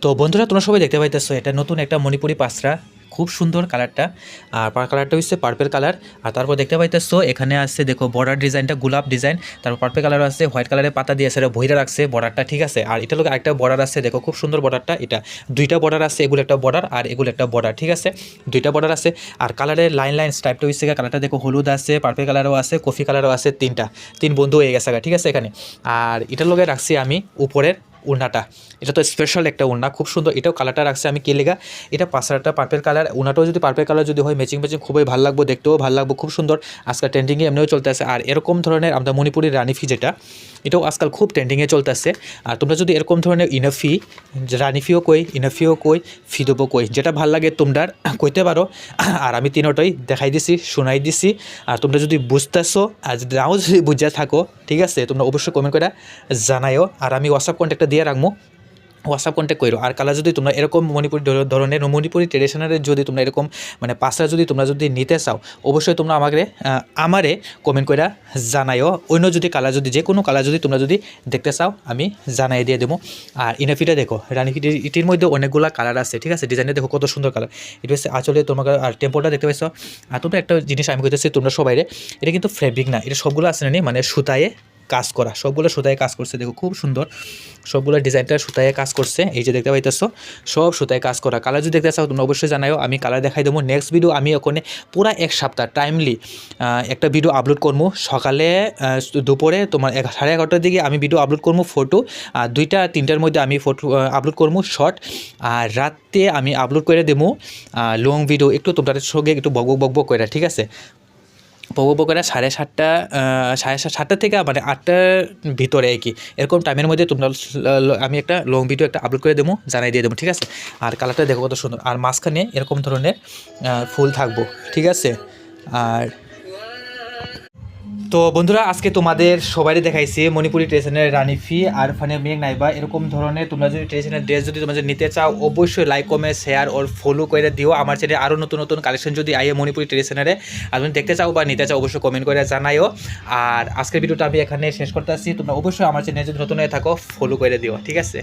তো বন্ধুরা তোমরা সবাই দেখতে পাইতেছো এটা নতুন একটা মণিপুরি পাসরা, খুব সুন্দর কালারটা। আর কালারটা হচ্ছে পার্পল কালার। আর তারপর দেখতে পাইতেছো এখানে আছে দেখো বর্ডার ডিজাইনটা গোলাপ ডিজাইন, তারপর পার্পল কালার আছে, হোয়াইট কালারের পাতা দিয়ে সেটা বহিরা রাখছে বর্ডারটা, ঠিক আছে। আর এটা লোক আরেকটা বর্ডার আছে দেখো, খুব সুন্দর বর্ডারটা। এটা দুইটা বর্ডার আছে, এগুলো একটা বর্ডার আর এগুলো একটা বর্ডার, ঠিক আছে। দুইটা বর্ডার আছে। আর কালারের লাইন লাইন স্টাইপটা হচ্ছে কালারটা দেখো হলুদ আছে, পার্পল কালারও আছে, কফি কালারও আছে, তিন বন্ধু হয়ে গেছে, ঠিক আছে এখানে। আর এটার লগে রাখছি আমি উপরের উড়নাটা, এটা তো স্পেশাল একটা উড়না, খুব সুন্দর। এটাও কালারটা রাখছে আমি কে লেগা, এটা পাঁচটা পার্পল কালার, উড়নাটাও যদি পার্পল কালার যদি হয় ম্যাচিং খুবই ভালো লাগবে, দেখতেও ভালো লাগবে, খুব সুন্দর। আজকাল ট্রেন্ডিংয়ে এমনিও চলতে আছে। আর এরকম ধরনের আমরা মণিপুরি রানিফি যেটা, এটাও আজকাল খুব ট্রেন্ডিংয়ে চলতে আছে। আর তোমরা যদি এরকম ধরনের ইনাফি, রানিফিও কই, ইনাফিও কই, ফিদোবো কই, যেটা ভাল লাগে তোমরা কইতে পারো। আর আমি তিনোটাই দেখাই দিছি, শোনাই দিছি। আর তোমরা যদি বুঝতেছো আর যদি নাও যদি বুঝা থাকো, ঠিক আছে, তোমরা অবশ্যই কমেন্ট করে জানাইও। আর আমি হোয়াটসঅ্যাপ কন্ট্যাক্টটা দিয়ে রাখবো, হোয়াটসঅ্যাপ কন্ট্যাক্ট করো। আর কালার যদি তোমরা এরকম মণিপুরি ধরনের মণিপুরি ট্রেডিশনালের যদি তোমরা এরকম মানে পাঁচটা যদি তোমরা যদি নিতে চাও, অবশ্যই তোমরা আমারে কমেন্ট করে জানাইও। অন্য যদি কালার যদি যে কোনো কালার যদি তোমরা যদি দেখতে চাও আমি জানাই দিয়ে দেবো। আর ইনাফিটা দেখো, ইটির মধ্যে অনেকগুলো কালার আছে, ঠিক আছে। ডিজাইনটা দেখো কত সুন্দর কালার। এটা হচ্ছে আসলে তোমাকে আর টেম্পোটা দেখতে পাইছো। আর তোমরা একটা জিনিস আমি কইতেছি তোমরা সবাই, এটা কিন্তু ফেব্রিক না, এটা সবগুলো আছে না মানে সুতায় কাজ করা, সবগুলো সুতায় কাজ করছে দেখো, খুব সুন্দর। সবগুলো ডিজাইনটা সুতায় কাজ করছে, এই যে দেখতে পাইতেছো সব সুতায় কাজ করা। কালার যদি দেখতে চাও তোমরা অবশ্যই জানাও, আমি কালার দেখাই দেবো। নেক্সট ভিডিও আমি ওখানে পুরা এক সপ্তাহ টাইমলি একটা ভিডিও আপলোড করবো। সকালে দুপুরে তোমার 11:30টার দিকে আমি ভিডিও আপলোড করবো ফটো, আর 2টা-3টার মধ্যে আমি ফটো আপলোড করবো শর্ট। আর রাতে আমি আপলোড করে দেবো লং ভিডিও, একটু তোমাদের সঙ্গে একটু বকবক করে, ঠিক আছে। বকবকরা 7:30 থেকে মানে 8টার ভিতরে আর কি, এরকম টাইমের মধ্যে তোমরা আমি একটা লং ভিডিও একটা আপলোড করে দেবো, জানাই দিয়ে দেবো, ঠিক আছে। আর কালারটা দেখো কত সুন্দর। আর মাঝখানে এরকম ধরনের ফুল থাকবো, ঠিক আছে। আর তো বন্ধুরা আজকে তোমাদের সবারই দেখাইছি মণিপুরি ট্রেডিশনাল রানিফি আর ফানে মেঘ নাইবা, এরকম ধরনের তোমরা যদি ট্রেডিশনাল ড্রেস যদি তোমরা যদি নিতে চাও, অবশ্যই লাইক কমেন্ট শেয়ার ওর ফলো করে দিও। আমার চ্যানেলে আরও নতুন নতুন কালেকশন যদি আইয়ে মণিপুরি ট্রেডিশনালে আর তুমি দেখতে চাও বা নিতে চাও, অবশ্যই কমেন্ট করে জানাইও। আর আজকের ভিডিওটা আমি এখানে শেষ করতে আসছি। তোমরা অবশ্যই আমার চ্যানেলে যদি নতুন হয়ে থাকো ফলো করে দিও, ঠিক আছে।